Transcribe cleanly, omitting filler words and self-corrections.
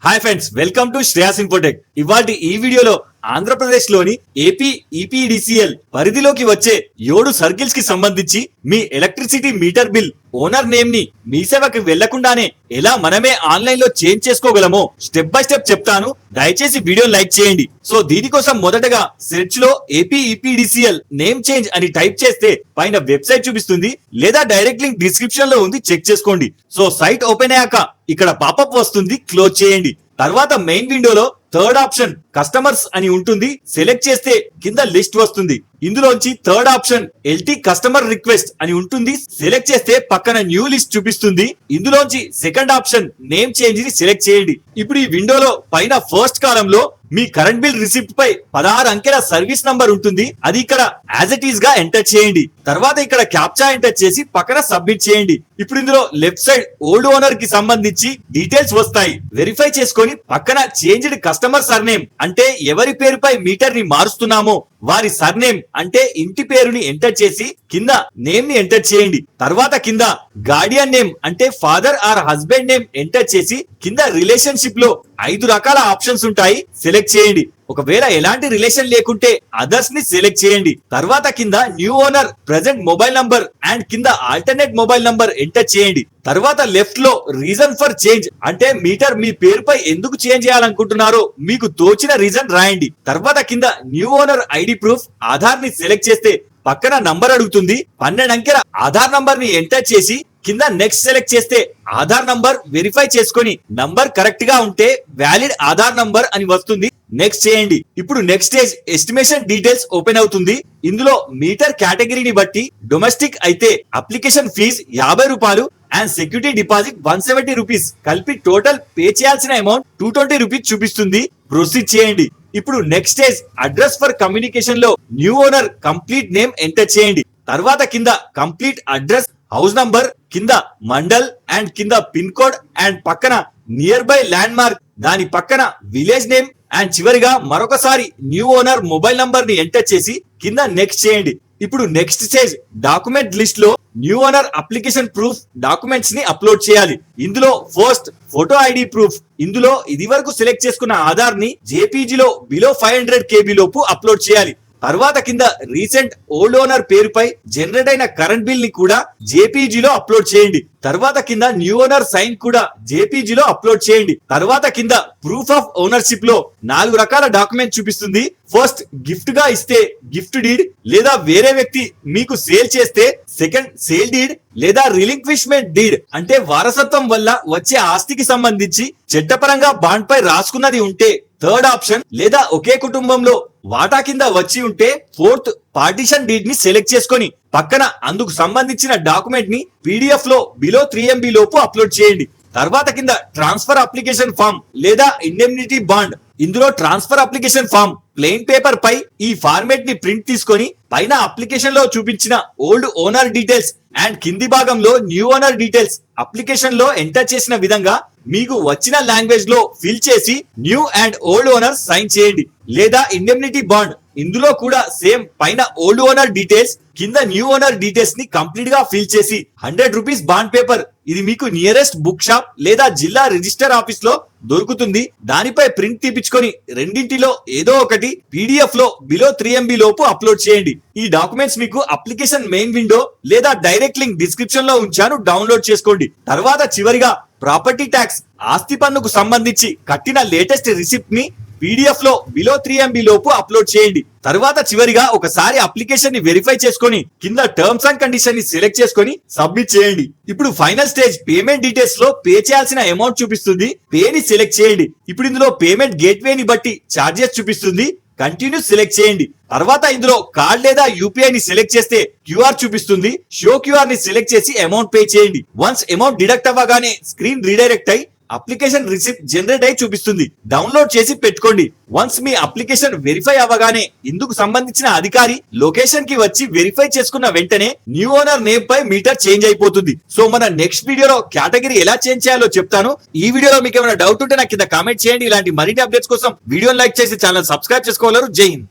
Hi friends, welcome to Shreyas Infotech. ఇవాల్టి ఈ వీడియోలో ఆంధ్రప్రదేశ్ లోని ఏపీ ఈపీడీసీఎల్ పరిధిలోకి వచ్చే 7 సర్కిల్స్ కి సంబంధించి మీ electricity meter bill owner name ని మీ సేవకి వెళ్లకుండానే ఎలా మనమే ఆన్లైన్ లో చేంజ్ చేసుకోగలమో స్టెప్ బై స్టెప్ చెప్తాను. దయచేసి వీడియో లైక్ చేయండి. సో దీనికోసం మొదటగా సెర్చ్ లో ఏపీ ఈపీడీసీఎల్ నేమ్ చేంజ్ అని టైప్ చేస్తే పైన వెబ్సైట్ చూపిస్తుంది, లేదా డైరెక్ట్ లింక్ డిస్క్రిప్షన్ లో ఉంది, చెక్ చేసుకోండి. సో సైట్ ఓపెన్ అయ్యాక ఇక్కడ పాపప్ వస్తుంది, క్లోజ్ చేయండి. తర్వాత మెయిన్ విండోలో థర్డ్ ఆప్షన్ కస్టమర్స్ అని ఉంటుంది, సెలెక్ట్ చేస్తే కింద లిస్ట్ వస్తుంది. ఇందులోంచి third option LT customer request అని ఉంటుంది, సెలెక్ట్ చేస్తే పక్కన న్యూ లిస్ట్ చూపిస్తుంది. ఇందులోంచి సెకండ్ ఆప్షన్ నేమ్ చేంజ్ ని సెలెక్ట్ చేయండి. ఇప్పుడు ఈ విండోలో పైన ఫస్ట్ కాలమ్ లో మీ కరెంట్ బిల్ రిసిప్ట్ పై 16 అంకెల సర్వీస్ నంబర్ ఉంటుంది, అది ఇక్కడ యాజ్ ఇట్ ఈస్ గా ఎంటర్ చేయండి. తర్వాత ఇక్కడ క్యాప్చా ఎంటర్ చేసి పక్కన సబ్మిట్ చేయండి. ఇప్పుడు ఇందులో లెఫ్ట్ సైడ్ ఓల్డ్ ఓనర్ కి సంబంధించి డీటెయిల్స్ వస్తాయి. వెరిఫై చేసుకొని పక్కన చేంజ్డ్ కస్టమర్ సర్నేమ్ అంటే ఎవరి పేరుపై మీటర్ ని మారుస్తున్నామో వారి సర్నేమ్ అంటే ఇంటి పేరుని ఎంటర్ చేసి కింద నేమ్ ని ఎంటర్ చేయండి. తర్వాత కింద గార్డియన్ నేమ్ అంటే father are husband name enter చేసి కింద రిలేషన్షిప్ లో 5 రకాల ఆప్షన్స్ ఉంటాయి, సెలెక్ట్ చేయండి. ఒకవేళ ఎలాంటి రిలేషన్ లేకుంటే అదర్స్ ని సెలెక్ట్ చేయండి. తర్వాత కింద new owner present mobile number and కింద ఆల్టర్నేట్ మొబైల్ నంబర్ ఎంటర్ చేయండి. తర్వాత లెఫ్ట్ లో రీజన్ ఫర్ చేంజ్ అంటే మీటర్ మీ పేరుపై ఎందుకు చేంజ్ చేయాలనుకుంటున్నారో మీకు తోచిన రీజన్ రాయండి. తర్వాత కింద new owner ID proof Aadhaar ని సెలెక్ట్ చేస్తే పక్కన నంబర్ అడుగుతుంది. 12 అంకెల ఆధార్ నంబర్ ని ఎంటర్ చేసి కింద నెక్స్ట్ సెలెక్ట్ చేస్తే ఆధార్ నంబర్ వెరిఫై చేసుకొని నంబర్ కరెక్ట్ గా ఉంటే వ్యాలిడ్ ఆధార్ నంబర్ అని వస్తుంది, నెక్స్ట్ చేయండి. ఇప్పుడు next stage estimation details open అవుతుంది. ఇందులో మీటర్ కేటగిరీని బట్టి డొమెస్టిక్ అయితే అప్లికేషన్ ఫీజ్ 50 రూపాయలు అండ్ సెక్యూరిటీ డిపాజిట్ 170 రూపీస్ కలిపి టోటల్ పే చేయాల్సిన అమౌంట్ 220 రూపీస్ చూపిస్తుంది, ప్రొసీడ్ చేయండి. ఇప్పుడు next stage address for communication లో new owner complete name enter చేయండి. తర్వాత కింద కంప్లీట్ అడ్రస్, హౌస్ నంబర్, కింద మండల్ అండ్ కింద పిన్ కోడ్ అండ్ పక్కన నియర్ బై ల్యాండ్ మార్క్, దాని పక్కన విలేజ్ నేమ్ అండ్ చివరిగా మరొకసారి న్యూ ఓనర్ మొబైల్ నంబర్ ని ఎంటర్ చేసి కింద నెక్స్ట్ చేయండి. ఇప్పుడు నెక్స్ట్ స్టేజ్ డాక్యుమెంట్ లిస్ట్ లో new owner application proof documents ని అప్లోడ్ చేయాలి. ఇందులో ఫస్ట్ ఫోటో ఐడి ప్రూఫ్, ఇందులో ఇది వరకు సెలెక్ట్ చేసుకున్న ఆధార్ ని జేపీజీలో బిలో 500 KB లోపు అప్లోడ్ చేయాలి. తర్వాత కింద రీసెంట్ ఓల్డ్ ఓనర్ పేరుపై జనరేట్ అయిన కరెంట్ బిల్ ని కూడా జేపీజీలో అప్లోడ్ చేయండి. తర్వాత కింద న్యూ ఓనర్ సైన్ కూడా జేపీజీలో అప్లోడ్ చేయండి. తర్వాత కింద ప్రూఫ్ ఆఫ్ ఓనర్షిప్ లో 4 రకాల డాక్యుమెంట్ చూపిస్తుంది. ఫస్ట్ గిఫ్ట్ గా ఇస్తే గిఫ్ట్ డీడ్ లేదా వేరే వ్యక్తి మీకు సేల్ చేస్తే సెకండ్ సేల్ డీడ్ లేదా రిలింక్విష్మెంట్ డీడ్ అంటే వారసత్వం వల్ల వచ్చే ఆస్తికి సంబంధించి చట్టపరంగా బాండ్ పై రాసుకున్నది ఉంటే థర్డ్ ఆప్షన్, లేదా ఒకే కుటుంబంలో వాటా కింద వచ్చి ఉంటే ఫోర్త్ పార్టిషన్ డీడ్ ని సెలెక్ట్ చేసుకొని పక్కన అందుకు సంబంధించిన డాక్యుమెంట్ ని పీడిఎఫ్ లో బిలో 3 MB లోపు అప్లోడ్ చేయండి. తర్వాత కింద ట్రాన్స్ఫర్ అప్లికేషన్ ఫామ్ లేదా ఇండెమ్నిటీ బాండ్, ఇందులో transfer application form plain paper పై ఈ ఫార్మేట్ ని ప్రింట్ తీసుకొని పైన అప్లికేషన్ లో చూపించిన ఓల్డ్ ఓనర్ డీటెయిల్స్ అండ్ కింది భాగంలో న్యూ ఓనర్ డీటెయిల్స్ అప్లికేషన్ లో ఎంటర్ చేసిన విధంగా మీకు వచ్చిన లాంగ్వేజ్ లో ఫిల్ చేసి new and old owner sign చేయండి. లేదా ఇండెమ్నిటీ బాండ్, ఇందులో కూడా సేమ్ పైన ఓల్డ్ ఓనర్ డీటెయిల్స్ కింద న్యూ ఓనర్ డీటెయిల్స్ ని కంప్లీట్ గా ఫిల్ చేసి 100 రూపీస్ బాండ్ పేపర్, ఇది మీకు నియరెస్ట్ బుక్ షాప్ లేదా జిల్లా రిజిస్టర్ ఆఫీస్ లో దొరుకుతుంది, దానిపై ప్రింట్ తీపించుకొని రెండింటిలో ఏదో ఒకటి పీడిఎఫ్ లో బిలో 3 MB లోపు అప్లోడ్ చేయండి. ఈ డాక్యుమెంట్స్ మీకు అప్లికేషన్ మెయిన్ విండో లేదా డైరెక్ట్ లింక్ డిస్క్రిప్షన్ లో ఉంచాను, డౌన్లోడ్ చేసుకోండి. తర్వాత చివరిగా ప్రాపర్టీ ట్యాక్స్ ఆస్తి పన్నుకు సంబంధించి కట్టిన లేటెస్ట్ రిసిప్ట్ ని పీడిఎఫ్ లో బిలో 3 MB లోపు అప్లోడ్ చేయండి. తర్వాత చివరిగా ఒకసారి అప్లికేషన్ ని వెరిఫై చేసుకొని కింద టర్మ్స్ అండ్ కండిషన్ ని సెలెక్ట్ చేసుకొని సబ్మిట్ చేయండి. ఇప్పుడు ఫైనల్ స్టేజ్ పేమెంట్ డీటెయిల్స్ లో పే చేయాల్సిన అమౌంట్ చూపిస్తుంది, పే ని సెలెక్ట్ చేయండి. ఇప్పుడు ఇందులో పేమెంట్ గేట్వే ని బట్టి చార్జెస్ చూపిస్తుంది, కంటిన్యూ సెలెక్ట్ చేయండి. తర్వాత ఇందులో కార్డ్ లేదా యూపీఐ ని సెలెక్ట్ చేస్తే క్యూఆర్ చూపిస్తుంది, షో క్యూఆర్ ని సెలెక్ట్ చేసి అమౌంట్ పే చేయండి. వన్స్ అమౌంట్ డిడక్ట్ అవ్వగానే స్క్రీన్ రీడైరెక్ట్ అయి అప్లికేషన్ రిసిప్ట్ జనరేట్ అయి చూపిస్తుంది, డౌన్లోడ్ చేసి పెట్టుకోండి. వన్స్ మీ అప్లికేషన్ వెరిఫై అవ్వగానే ఇందుకు సంబంధించిన అధికారి లొకేషన్ కి వచ్చి వెరిఫై చేసుకున్న వెంటనే న్యూ ఓనర్ నేమ్ పై మీటర్ చేంజ్ అయిపోతుంది. సో మన నెక్స్ట్ వీడియోలో కేటగిరీ ఎలా చేంజ్ చేయాలో చెప్తాను. ఈ వీడియోలో మీకు ఏమైనా డౌట్ ఉంటే నాకు కింద కామెంట్ చేయండి. ఇలాంటి మరిన్ని అప్డేట్స్ కోసం వీడియోని లైక్ చేసి ఛానల్ సబ్స్క్రైబ్ చేసుకోగలరు. జై హింద్.